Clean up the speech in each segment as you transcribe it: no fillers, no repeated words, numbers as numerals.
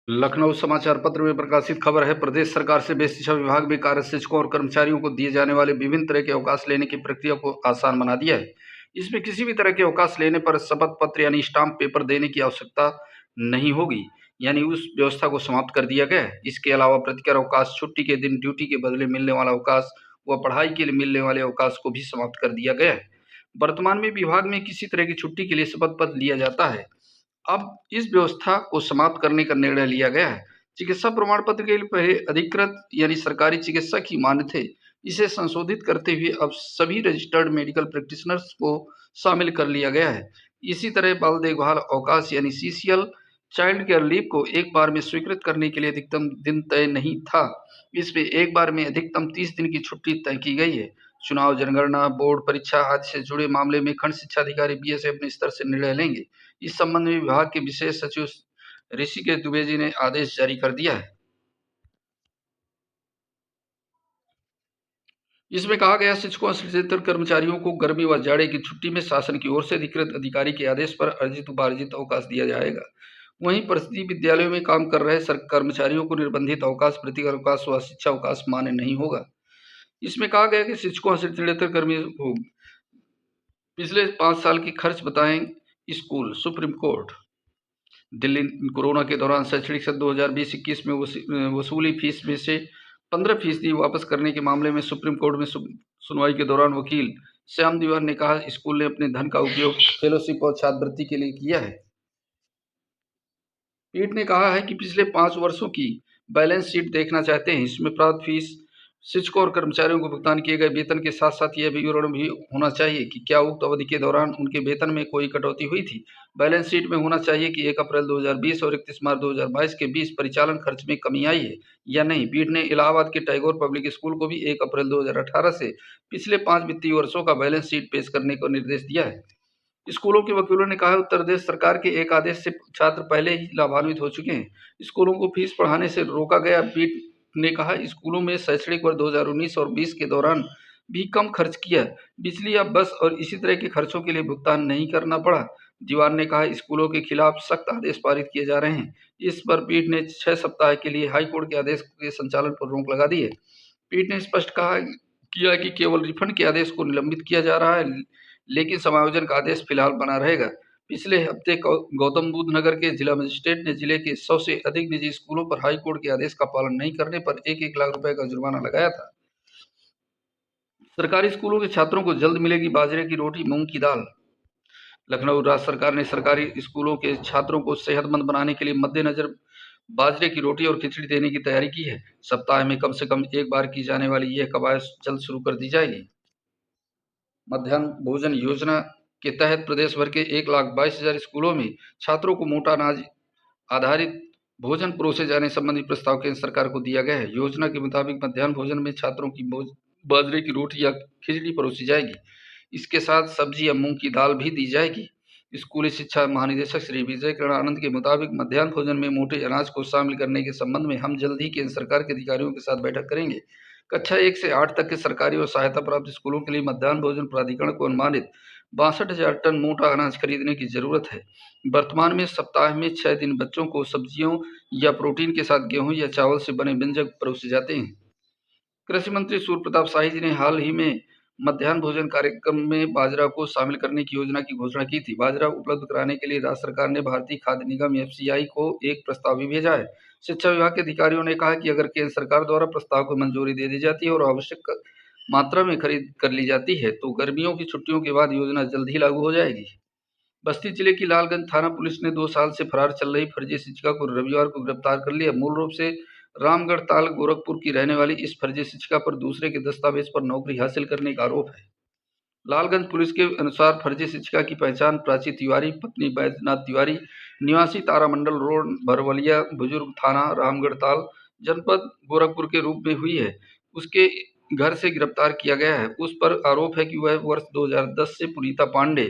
लखनऊ समाचार पत्र में प्रकाशित खबर है। प्रदेश सरकार से बेसिक शिक्षा विभाग में कार्यरत शिक्षकों और कर्मचारियों को दिए जाने वाले विभिन्न तरह के अवकाश लेने की प्रक्रिया को आसान बना दिया है। इसमें किसी भी तरह के अवकाश लेने पर शपथ पत्र यानी स्टाम्प पेपर देने की आवश्यकता नहीं होगी, यानी उस व्यवस्था को समाप्त कर दिया गया है। इसके अलावा प्रतिकर अवकाश, छुट्टी के दिन ड्यूटी के बदले मिलने वाला अवकाश व पढ़ाई के लिए मिलने वाले अवकाश को भी समाप्त कर दिया गया है। वर्तमान में विभाग में किसी तरह की छुट्टी के लिए शपथ पत्र लिया जाता है। अब इस व्यवस्था को समाप्त करने का निर्णय लिया गया है। चिकित्सा प्रमाण पत्र के लिए पहले अधिकृत यानी सरकारी चिकित्सक ही मान्य थे। इसे संशोधित करते हुए अब सभी रजिस्टर्ड मेडिकल प्रैक्टिशनर्स को शामिल कर लिया गया है। इसी तरह बाल देखभाल अवकाश यानी सीसीएल, चाइल्ड केयर लीव को एक बार में स्वीकृत करने के लिए अधिकतम दिन तय नहीं था। इसमें एक बार में अधिकतम 30 दिन की छुट्टी तय की गई है। चुनाव, जनगणना, बोर्ड परीक्षा आदि से जुड़े मामले में खंड शिक्षा अधिकारी बीएसए अपने स्तर से निर्णय लेंगे। इस संबंध में विभाग के विशेष सचिव ऋषिकेश दुबे जी ने आदेश जारी कर दिया है। इसमें कहा गया, शिक्षकों और शिक्षकेतर कर्मचारियों को गर्मी व जाड़े की छुट्टी में शासन की ओर से अधिकृत अधिकारी के आदेश पर अर्जित उपार्जित अवकाश दिया जाएगा। वहीं परिस्थिति विद्यालयों में काम कर रहे कर्मचारियों को निर्बंधित अवकाश, प्रतिकर अवकाश व शिक्षा अवकाश मान्य नहीं होगा। इसमें कहा गया कि शिक्षकों और शिक्षकेतर कर्मियों को पिछले 5 साल की खर्च बताएं school. Supreme court. Delhi corona के दौरान शैक्षणिक सत्र 2020-21 में वसूली फीस में से 15% वापस करने के मामले में सुप्रीम कोर्ट में सुनवाई के दौरान वकील श्याम दीवान ने कहा, स्कूल ने अपने धन का उपयोग फेलोशिप और छात्रवृत्ति के लिए किया है। पीठ ने कहा है कि पिछले 5 वर्षों की बैलेंस शीट देखना चाहते हैं। इसमें प्राप्त फीस, शिक्षकों और कर्मचारियों को भुगतान किए गए वेतन के साथ साथ यह विवरण भी होना चाहिए कि क्या उक्त अवधि के दौरान उनके वेतन में कोई कटौती हुई थी। बैलेंस शीट में होना चाहिए कि 1 अप्रैल 2020 और 31 मार्च 2022 के बीच परिचालन खर्च में कमी आई है या नहीं। पीठ ने इलाहाबाद के टैगोर पब्लिक स्कूल को भी 1 अप्रैल 2018 से पिछले 5 वित्तीय वर्षों का बैलेंस शीट पेश करने का निर्देश दिया है। स्कूलों के वकीलों ने कहा, उत्तर प्रदेश सरकार के एक आदेश से छात्र पहले ही लाभान्वित हो चुके हैं। स्कूलों को फीस बढ़ाने से रोका गया। पीठ ने कहा, स्कूलों में शैक्षणिक वर्ष 2019 और 20 के दौरान भी कम खर्च किया। बिजली या बस और इसी तरह के खर्चों के लिए भुगतान नहीं करना पड़ा। दीवान ने कहा, स्कूलों के खिलाफ सख्त आदेश पारित किए जा रहे हैं। इस पर पीठ ने 6 सप्ताह के लिए हाईकोर्ट के आदेश के संचालन पर रोक लगा दी है। पीठ ने स्पष्ट कहा किया कि केवल रिफंड के आदेश को निलंबित किया जा रहा है, लेकिन समायोजन का आदेश फिलहाल बना रहेगा। पिछले हफ्ते गौतम बुद्ध नगर के जिला मजिस्ट्रेट ने जिले के 100 से अधिक निजी स्कूलों पर हाईकोर्ट के आदेश का पालन नहीं करने पर 1-1 लाख रुपए का जुर्माना लगाया था। सरकारी स्कूलों के छात्रों को जल्द मिलेगी बाजरे की रोटी, मूंग की दाल। लखनऊ राज्य सरकार ने सरकारी स्कूलों के छात्रों को सेहतमंद बनाने के लिए मद्देनजर बाजरे की रोटी और खिचड़ी देने की तैयारी की है। सप्ताह में कम से कम एक बार की जाने वाली यह कवायद जल्द शुरू कर दी जाएगी। मध्याह्न भोजन योजना के तहत प्रदेश भर के 1,22,000 स्कूलों में छात्रों को मोटा अनाज आधारित भोजन परोसे जाने संबंधी प्रस्ताव केंद्र सरकार को दिया गया है। योजना के मुताबिक मध्याह्न भोजन में छात्रों की बाजरे की रोटी या खिचड़ी परोसी जाएगी। इसके साथ सब्जी या मूंग की दाल भी दी जाएगी। स्कूली शिक्षा महानिदेशक श्री विजय किरण आनंद के मुताबिक मध्याह्न भोजन में मोटे अनाज को शामिल करने के संबंध में हम जल्द ही केंद्र सरकार के अधिकारियों के साथ बैठक करेंगे। कक्षा 1 से 8 तक के सरकारी और सहायता प्राप्त स्कूलों के लिए मध्याह्न भोजन प्राधिकरण को अनुमानित 62,000 टन मोटा अनाज खरीदने की जरूरत है। वर्तमान में सप्ताह में 6 दिन बच्चों को सब्जियों या प्रोटीन के साथ गेहूं या चावल से बने व्यंजन परोसे जाते हैं। कृषि मंत्री सूर्य प्रताप शाही जी ने हाल ही में मध्याह्न भोजन कार्यक्रम में बाजरा को शामिल करने की योजना की घोषणा की थी। बाजरा उपलब्ध कराने के लिए राज्य सरकार ने भारतीय खाद्य निगम एफसीआई को एक प्रस्ताव भी भेजा है। शिक्षा विभाग के अधिकारियों ने कहा कि अगर केंद्र सरकार द्वारा प्रस्ताव को मंजूरी दे दी जाती है और आवश्यक मात्रा में खरीद कर ली जाती है तो गर्मियों की छुट्टियों के बाद योजना जल्द ही लागू हो जाएगी। बस्ती जिले की लालगंज थाना पुलिस ने 2 साल से फरार चल रही फर्जी शिक्षिका को रविवार को गिरफ्तार कर लिया। मूल रूप से रामगढ़ ताल गोरखपुर की रहने वाली इस फर्जी शिक्षिका पर दूसरे के दस्तावेज पर नौकरी हासिल करने का आरोप है। लालगंज पुलिस के अनुसार फर्जी शिक्षिका की पहचान प्राची तिवारी, पत्नी बैद्यनाथ तिवारी, निवासी तारामंडल रोड, भरवलिया बुजुर्ग थाना, रामगढ़ ताल, जनपद गोरखपुर के रूप में हुई है। उसके घर से गिरफ्तार किया गया है। उस पर आरोप है कि वह वर्ष 2010 से पुनीता पांडे,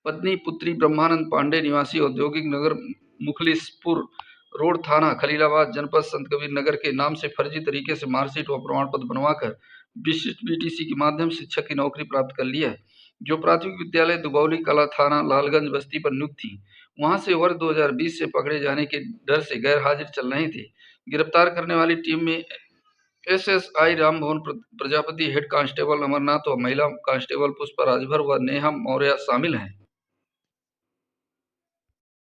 पत्नी पुत्री ब्रह्मानंद पांडे, निवासी औद्योगिक नगर मुखलिसपुर रोड, थाना खलीलाबाद, जनपद संत कबीर नगर के नाम से फर्जी तरीके से मार्कशीट व प्रमाण पत्र बनवाकर विशिष्ट बीटीसी के माध्यम से शिक्षक की नौकरी प्राप्त कर लिया है, जो प्राथमिक विद्यालय दुबौली कला थाना लालगंज बस्ती पर नियुक्त थी। वहां से वर्ष 2020 से पकड़े जाने के डर से गैर हाजिर चल रही थी। गिरफ्तार करने वाली टीम में SSI Rambhavan Prajapati, head constable Amarnath और महिला कांस्टेबल पुष्पा राजभर व नेहा मौर्य शामिल हैं।